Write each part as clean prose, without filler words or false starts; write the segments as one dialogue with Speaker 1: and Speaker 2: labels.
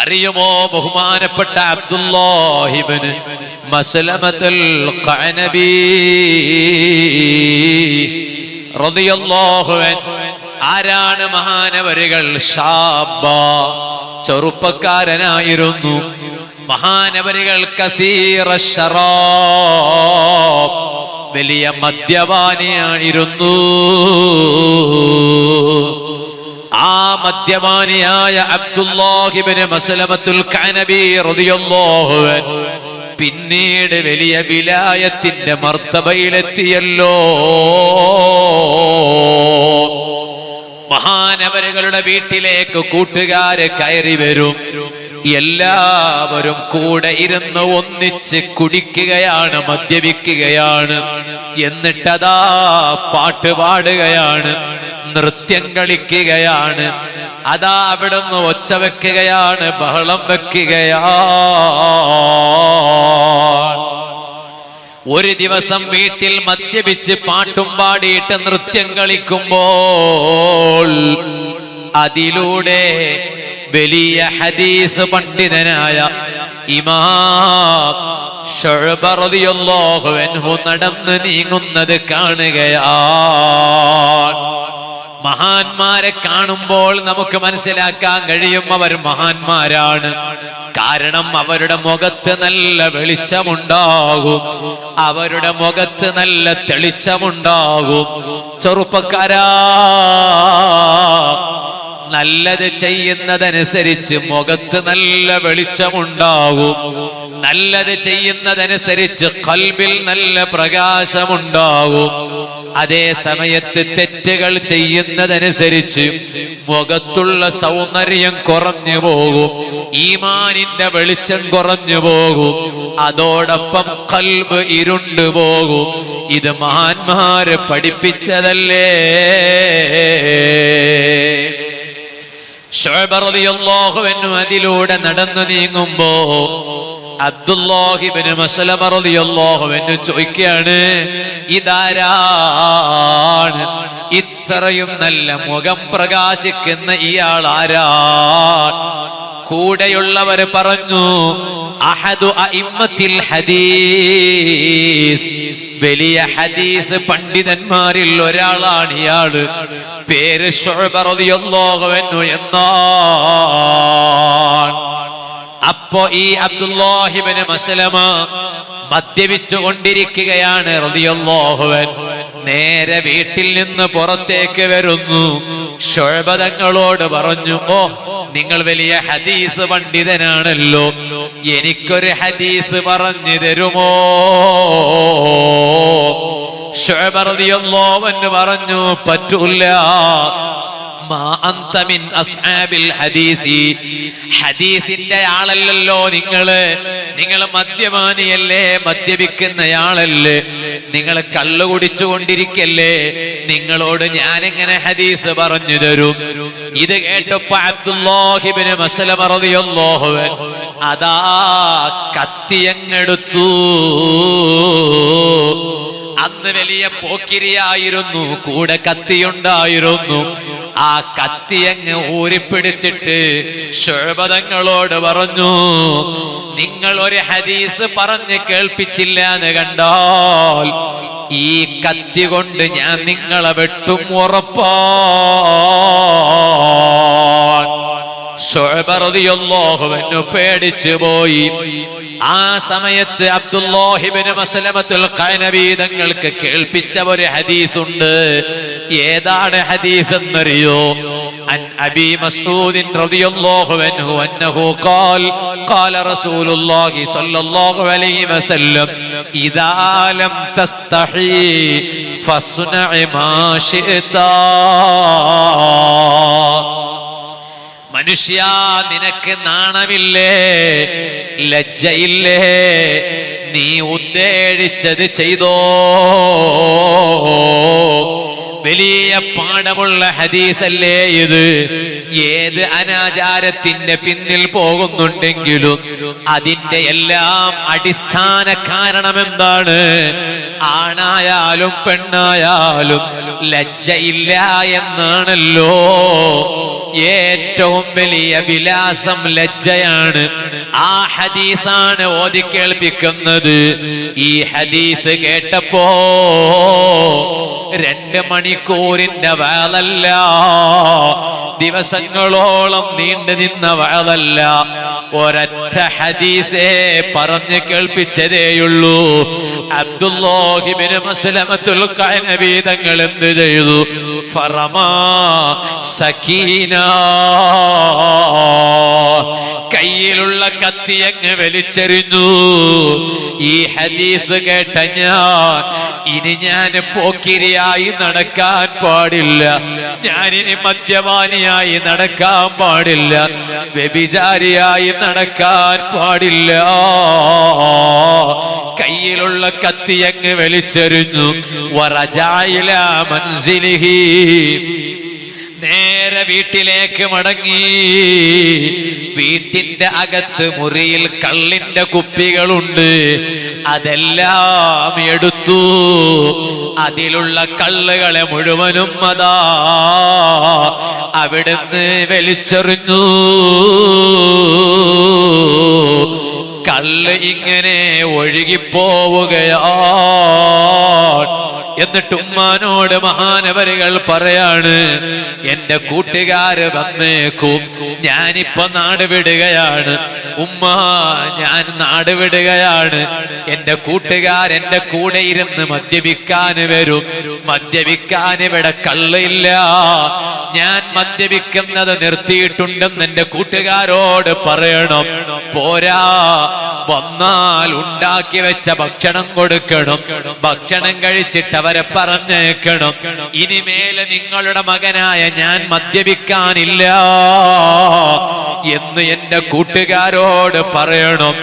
Speaker 1: അറിയുമോ ബഹുമാനപ്പെട്ട അബ്ദുല്ലാഹി ഇബ്നു മസ്ലമത്തുൽ ഖഅനബി റളിയല്ലാഹു അൻഹു ആരാണ് മഹാനവരുകൾ? ശാബ, ചെറുപ്പക്കാരനായിരുന്നു. മഹാനവരുകൾ കസീറ ശറാബ്, വലിയ മദ്യപാനിയായിരുന്നു. ആ മദ്യപാനിയായ അബ്ദുല്ലാഹി ഇബ്നു മസ്ലമത്തുൽ ഖഅനബി റളിയല്ലാഹു അൻഹു പിന്നീട് വലിയ വിലായത്തിന്റെ മർത്തബയിലെത്തിയല്ലോ. മഹാനവരുകളുടെ വീട്ടിലേക്ക് കൂട്ടുകാര് കയറി വരും. എല്ലാവരും കൂടെ ഇരുന്ന് ഒന്നിച്ച് കുടിക്കുകയാണ്, മദ്യപിക്കുകയാണ്. എന്നിട്ടതാ പാട്ട് പാടുകയാണ്, നൃത്യം കളിക്കുകയാണ്. അതാ അവിടുന്ന് ഒച്ച വെക്കുകയാണ്, ബഹളം വെക്കുകയാണ്. ഒരു ദിവസം വീട്ടിൽ മദ്യപിച്ച് പാട്ടും പാടിയിട്ട് നൃത്യം കളിക്കുമ്പോൾ അതിലൂടെ വലിയ ഹദീസ് പണ്ഡിതനായ ഇമാം ശുഅബ റളിയല്ലാഹു അൻഹു നടന്ന് നീങ്ങുന്നത് കാണുകയാണ്. മഹാന്മാരെ കാണുമ്പോൾ നമുക്ക് മനസ്സിലാക്കാൻ കഴിയും അവർ മഹാന്മാരാണ്. കാരണം അവരുടെ മുഖത്ത് നല്ല വെളിച്ചമുണ്ടാകും, അവരുടെ മുഖത്ത് നല്ല തെളിച്ചമുണ്ടാകും. ചെറുപ്പക്കാരാ, നല്ലത് ചെയ്യുന്നതനുസരിച്ച് മുഖത്ത് നല്ല വെളിച്ചമുണ്ടാകും. നല്ലത് ചെയ്യുന്നതനുസരിച്ച് ഖൽബിൽ നല്ല പ്രകാശമുണ്ടാകും. അതേ സമയത്ത് തെറ്റുകൾ ചെയ്യുന്നതനുസരിച്ച് മുഖത്തുള്ള സൗന്ദര്യം കുറഞ്ഞു പോകും, ഈമാനിന്റെ വെളിച്ചം കുറഞ്ഞു പോകും, അതോടൊപ്പം ഖൽബ് ഇരുണ്ടു പോകും. ഇത് മഹാന്മാര് പഠിപ്പിച്ചതല്ലേ. ശുഅബ റളിയല്ലാഹു അൻഹു അതിലൂടെ നടന്നു നീങ്ങുമ്പോ അബ്ദുല്ലാഹി ഇബ്നു മസ്ലമ റളിയല്ലാഹു അൻഹു ചോദിക്കുകയാണ്, ഇതാരാണ്? ഇത്രയും നല്ല മുഖം പ്രകാശിക്കുന്ന ഇയാൾ ആരാണ്? കൂടെയുള്ളവർ പറഞ്ഞു, അഹദു അഇമ്മത്തിൽ ഹദീസ്, വലിയ ഹദീസ് പണ്ഡിതന്മാരിൽ ഒരാളാണ് ഇയാള്. പേര് ശുഅബ റളിയല്ലാഹു അൻഹു എന്നാണ്. അപ്പോ ഈ അബ്ദുല്ലാഹി ഇബ്നു മസ്ലമ മദ്യപിച്ചു കൊണ്ടിരിക്കുകയാണ് റളിയല്ലാഹു അൻഹു. നേരെ വീട്ടിൽ നിന്ന് പുറത്തേക്ക് വരുന്നു. ശുഅബ തങ്ങളോട് പറഞ്ഞു, ഓ നിങ്ങൾ വലിയ ഹദീസ് പണ്ഡിതനാണല്ലോ, എനിക്കൊരു ഹദീസ് പറഞ്ഞു തരുമോ? ശുഅബ റളിയല്ലാഹു അൻഹു പറഞ്ഞു, പറ്റൂല. മാ അൻത മിൻ അസ്ഹാബിൽ ഹദീസി, ഹദീസിന്റെ ആളല്ലല്ലോ നിങ്ങൾ മദ്യപാനിയല്ലേ, മദ്യപിക്കുന്നയാളല്ലേ, നിങ്ങൾ കള്ളു കുടിച്ചു കൊണ്ടിരിക്കല്ലേ, നിങ്ങളോട് ഞാൻ എങ്ങനെ ഹദീസ് പറഞ്ഞു തരും? ഇത് കേട്ടപ്പോ അബ്ദുല്ലാഹി ഇബ്നു മസ്ലമ റളിയല്ലാഹു അൻഹു അതാ കത്തിയങ്ങെടുത്തു. അന്ന് വലിയ പോക്കിരിയായിരുന്നു, കൂടെ കത്തിയുണ്ടായിരുന്നു. ആ കത്തിയങ്ങ് ഊരിപ്പിടിച്ചിട്ട് ശുഅബ തങ്ങളോട് പറഞ്ഞു, നിങ്ങൾ ഒരു ഹദീസ് പറഞ്ഞ് കേൾപ്പിച്ചില്ല എന്ന് കണ്ടാൽ ഈ കത്തി കൊണ്ട് ഞാൻ നിങ്ങളെ വെട്ടും, ഉറപ്പാണ്. ശുഅബ റളിയല്ലാഹു അൻഹു പേടിച്ചു പോയി. ആ സമയത്ത് അബ്ദുല്ലാഹി ഇബ്നു മസ്ലമത്തുൽ ഖഅനബി തങ്ങൾക്ക് കേൾപ്പിച്ച ഒരു ഹദീസ് ഉണ്ട്. ഏതാണ് ഹദീസ് എന്നറിയോ? അൻ അബി മസ്ഊദ് റളിയല്ലാഹു അൻഹു അന്നഹു ഖാല റസൂലുള്ളാഹി സ്വല്ലല്ലാഹു അലൈഹി വസല്ലം ഇദാ ലം തസ്തഹി ഫസ്നഇ മാ ശിഅത. മനുഷ്യ, നിനക്ക് നാണമില്ലേ, ലജ്ജയില്ലേ, നീ ഉദ്ദേശിച്ചത് ചെയ്തോ. വലിയ പാഠമുള്ള ഹദീസല്ലേ ഇത്. ഏത് അനാചാരത്തിന്റെ പിന്നിൽ പോകുന്നുണ്ടെങ്കിലും അതിന്റെ എല്ലാം അടിസ്ഥാന കാരണം എന്താണ്? ആണായാലും പെണ്ണായാലും ലജ്ജയില്ല എന്നാണല്ലോ. ഏറ്റവും വലിയ വിലാസം ലജ്ജയാണ്. ആ ഹദീസാണ് ഓതി കേൾപ്പിക്കുന്നത്. ഈ ഹദീസ് കേട്ടപ്പോ 2 മണിക്കൂറിന്റെ വഅലല്ല, ദിവസങ്ങളോളം നീണ്ടു നിന്ന വഅലല്ല, ഒരൊറ്റ ഹദീസേ പറഞ്ഞു കേൾപ്പിച്ചതേയുള്ളൂ. അബ്ദുല്ലാഹി ഇബ്നു മസ്ലമത്തുൽ ഖഅനബി തങ്ങൾ എന്ത് ചെയ്തു? ഫറമാ സകീന, കയ്യിലുള്ള കത്തി അങ്ങ് വലിച്ചെറിഞ്ഞു. ഈ ഹദീസ് കേട്ട ഇനി ഞാൻ പോക്കിരിയായി നടക്കാൻ പാടില്ല, ഞാനിനി മദ്യപാനിയായി നടക്കാൻ പാടില്ല, വ്യഭിചാരിയായി നടക്കാൻ പാടില്ല. കയ്യിലുള്ള കത്തി അങ്ങ് വലിച്ചെറിഞ്ഞു. വറജഅ മൻസിലിഹി, നേരെ വീട്ടിലേക്ക് മടങ്ങി. വീട്ടിന്റെ അകത്ത് മുറിയിൽ കള്ളിന്റെ കുപ്പികളുണ്ട്, അതെല്ലാം എടുത്തു. അതിലുള്ള കള്ളുകളെ മുഴുവനും അതാ അവിടുന്ന് വലിച്ചെറിഞ്ഞു. കള്ള് ഇങ്ങനെ ഒഴുകിപ്പോവുകയാണ്. എന്നിട്ട് ഉമ്മാനോട് മഹാനവരുകൾ പറയാണ്, എന്റെ കൂട്ടുകാര് വന്നേക്കും, ഞാനിപ്പോ നാട് വിടുകയാണ് ഉമ്മ, ഞാൻ നാട് വിടുകയാണ്. എന്റെ കൂട്ടുകാർ എന്റെ കൂടെ ഇരുന്ന് മദ്യപിക്കാൻ വരും. മദ്യപിക്കാൻ ഇവിടെ കള്ളില്ല, ഞാൻ മദ്യപിക്കുന്നത് നിർത്തിയിട്ടുണ്ടെന്ന് എന്റെ കൂട്ടുകാരോട് പറയണം. പോരാ, വന്നാൽ ഉണ്ടാക്കി വെച്ച ഭക്ഷണം കൊടുക്കണം, ഭക്ഷണം കഴിച്ചിട്ട് അവരെ പറഞ്ഞേക്കണം. ഇനിമേലെ നിങ്ങളുടെ മകനായ ഞാൻ മദ്യപിക്കാനില്ല എന്ന് എന്റെ കൂട്ടുകാരോട് പറയണം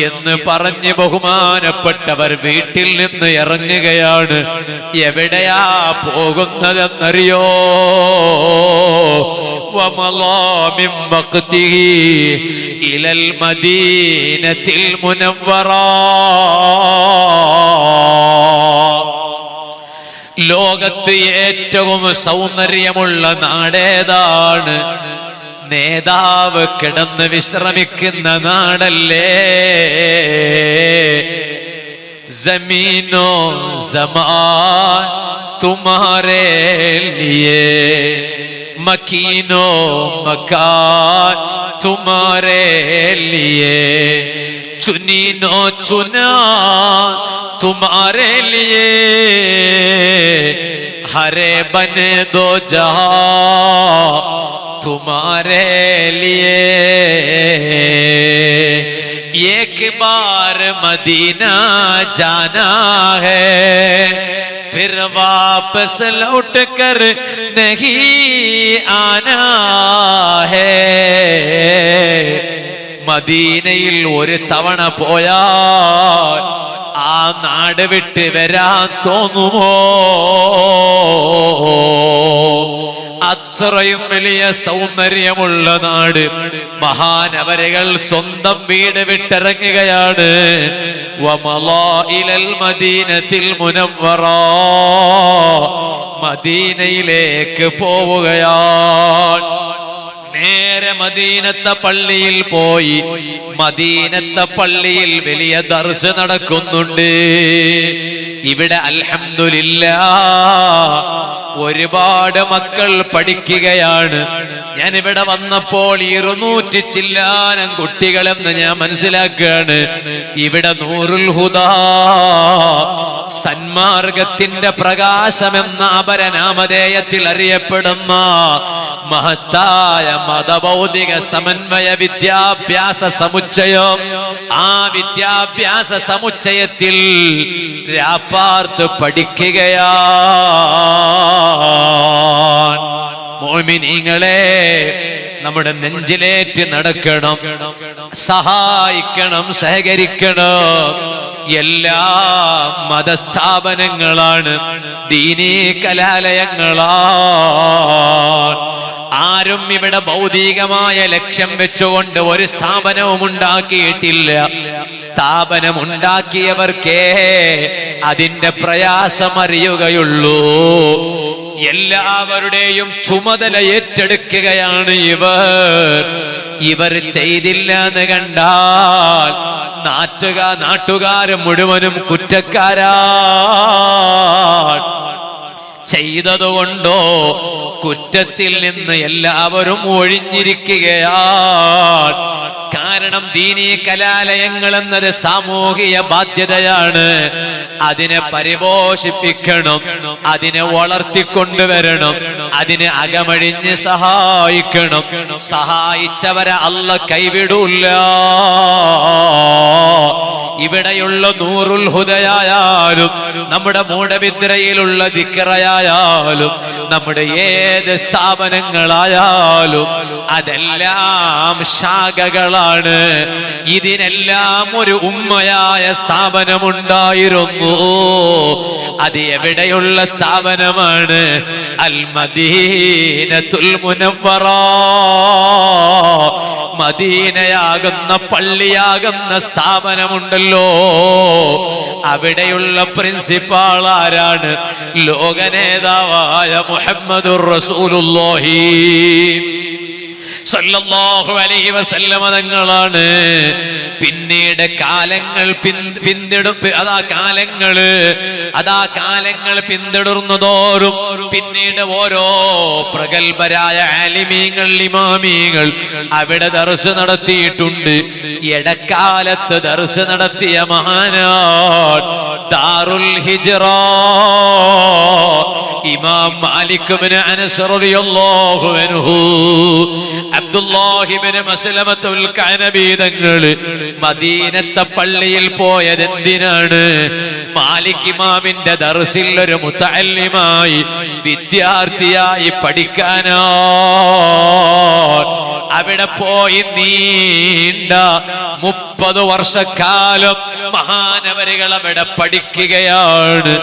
Speaker 1: എന്ന് പറഞ്ഞ് ബഹുമാനപ്പെട്ടവർ വീട്ടിൽ നിന്ന് ഇറങ്ങുകയാണ്. എവിടെയാ പോകുന്നതെന്നറിയോ? വമളാമിൻ വഖ്തിഹി ഇലൽ മദീനത്തിൽ മുനവ്വറ. ലോകത്ത് ഏറ്റവും സൗന്ദര്യമുള്ള നാടേതാണ്? നേതാവ് കിടന്ന് വിശ്രമിക്കുന്ന നാടല്ലേ? ജമീനോ സമാൻ തുമാരേ ലിയേ, മക്കീനോ മകാൻ തുമാരേ ലിയേ, ചുനീനോ ചുനാ तुम्हारे लिए, हरे बने दो जहां तुम्हारे लिए। एक बार मदीना जाना है, फिर वापस लौट कर नहीं आना है. മദീനയിൽ ഒരു തവണ പോയാൽ ആ നാട് വിട്ട് വരാൻ തോന്നുമോ? അത്രയും വലിയ സൗന്ദര്യമുള്ള നാട്. മഹാനവരുകൾ സ്വന്തം വീട് വിട്ടിറങ്ങുകയാണ്. വമളാ ഇലൽ മദീനത്തിൽ മുനവ്വറ, മദീനയിലേക്ക് പോവുകയാണ്. നേരെ മദീനത്തെ പള്ളിയിൽ പോയി. മദീനത്തെ പള്ളിയിൽ വലിയ ദർസ് നടക്കുന്നുണ്ട്. ഇവിടെ അൽഹംദുലില്ലാഹ് ഒരുപാട് മക്കൾ പഠിക്കുകയാണ്. ഞാൻ ഇവിടെ വന്നപ്പോൾ 200 ചില്ലാനം കുട്ടികളെന്ന് ഞാൻ മനസ്സിലാക്കുകയാണ്. ഇവിടെ നൂറുൽ ഹുദാ, സന്മാർഗത്തിന്റെ പ്രകാശമെന്ന അപരനാമധേയത്തിൽ അറിയപ്പെടുന്ന മഹത്തായ മതബൗദ്ധിക സമന്വയ വിദ്യാഭ്യാസ സമുച്ചയം. ആ വിദ്യാഭ്യാസ സമുച്ചയത്തിൽ രാപ്പാർത്ത് പഠിക്കുകയാണ്. മോമിനീങ്ങളെ, നമ്മുടെ നെഞ്ചിലേറ്റ് നടക്കണം, സഹായിക്കണം, സഹകരിക്കണം. എല്ലാ മതസ്ഥാപനങ്ങളാണ് ദീനീ കലാലയങ്ങളാണ്. ആരും ഇവിടെ ഭൗതികമായ ലക്ഷ്യം വെച്ചുകൊണ്ട് ഒരു സ്ഥാപനവും ഉണ്ടാക്കിയിട്ടില്ല. സ്ഥാപനമുണ്ടാക്കിയവർക്കേ അതിന്റെ പ്രയാസമറിയുകയുള്ളൂ. എല്ലാവരുടെയും ചുമതല ഏറ്റെടുക്കുകയാണ് ഇവർ ചെയ്തില്ല എന്ന് കണ്ടാൽ നാട്ടുകാർ മുഴുവനും കുറ്റക്കാരാണ്. ചെയ്തതുകൊണ്ടോ കുറ്റത്തിൽ നിന്ന് എല്ലാവരും ഒഴിഞ്ഞിരിക്കുകയാണ്. കാരണം ദീനീ കലാലയങ്ങൾ എന്നത് സാമൂഹിക ബാധ്യതയാണ്. അതിനെ പരിപോഷിപ്പിക്കണം, അതിനെ വളർത്തിക്കൊണ്ടുവരണം, അതിനെ അകമഴിഞ്ഞ് സഹായിക്കണം. സഹായിച്ചവരെ അല്ലാഹ് കൈവിടൂല്ല. ഇവിടെയുള്ള നൂറുൽ ഹുദയായാലും നമ്മുടെ മൂഢബിദ്രയിലുള്ള ദിക്റയായാലും നമ്മുടെ ഏത് സ്ഥാപനങ്ങളായാലും അതെല്ലാം ശാഖകളാണ്. ഇതിനെല്ലാം ഒരു ഉമ്മയായ സ്ഥാപനമുണ്ടായിരുന്നു. അത് എവിടെയുള്ള സ്ഥാപനമാണ്? അൽ മദീനത്തുൽ മുനവ്വറ, മദീനയാകുന്ന പള്ളിയാകുന്ന സ്ഥാപനമുണ്ടല്ലോ. അവിടെയുള്ള പ്രിൻസിപ്പാൾ ആരാണ്? ലോക നേതാവായ മുഹമ്മദുർ റസൂലുള്ളാഹി സല്ലല്ലാഹു അലൈഹി വസല്ലമ തങ്ങളാണ്. പിന്നീട് കാലങ്ങൾ പിന്തുടർന്നതോറും പിന്നീട് ഓരോ പ്രഗൽഭരായ ആലിമീങ്ങൾ, ഇമാമീങ്ങൾ അവിടെ ദർസ് നടത്തിയിട്ടുണ്ട്. ഇടക്കാലത്ത് ദർസ് നടത്തിയ മഹാനാണ് ദാറുൽ ഹിജ്റ ഇമാം മാലിക് ഇബ്നു അനസ് റളിയല്ലാഹു അൻഹു. അബ്ദുല്ലാഹി ഇബ്നു മസ്ലമത്തുൽ കഅനബി തങ്ങൾ മദീനത്തെ പള്ളിയിൽ പോയത് എന്തിനാണ്? മാലിക് ഇമാമിന്റെ ദർസിൽ ഒരു മുതഅല്ലിമായി, വിദ്യാർത്ഥിയായി പഠിക്കാനാ. അവിടെ പോയി നീണ്ട 30 വർഷക്കാലം മഹാനവരികൾ അവിടെ പഠിക്കുകയാണ്.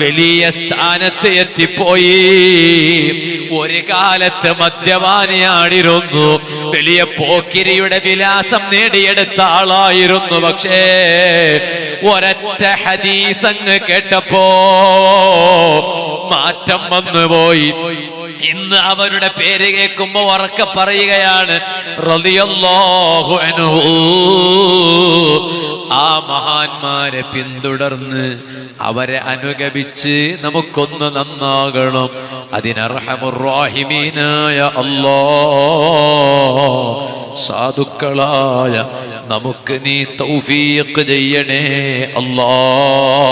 Speaker 1: വലിയ സ്ഥാനത്ത് എത്തിപ്പോയി. ഒരു കാലത്ത് മദ്യപാനിയാണിരുന്നു, വലിയ പോക്കിരിയുടെ വിലാസം നേടിയെടുത്ത ആളായിരുന്നു. പക്ഷേ ഒരൊറ്റ ഹദീസ് അങ്ങ് കേട്ടപ്പോ മാറ്റം വന്നുപോയി. ഇന്ന് അവരുടെ പേര് കേൾക്കുമ്പോ ഉറക്കെ പറയുകയാണ് റളിയല്ലാഹു അൻഹു. ആ മഹാന്മാരെ പിന്തുടർന്ന് അവരെ അനുഗമിച്ച് നമുക്കൊന്ന് നന്നാകണം. അതിനർഹമുർ റഹീമീനായ അല്ലാഹ്, സാധുക്കളായ നമുക്ക് നീ തൗഫീഖ് ചെയ്യണേ അല്ലാഹ്.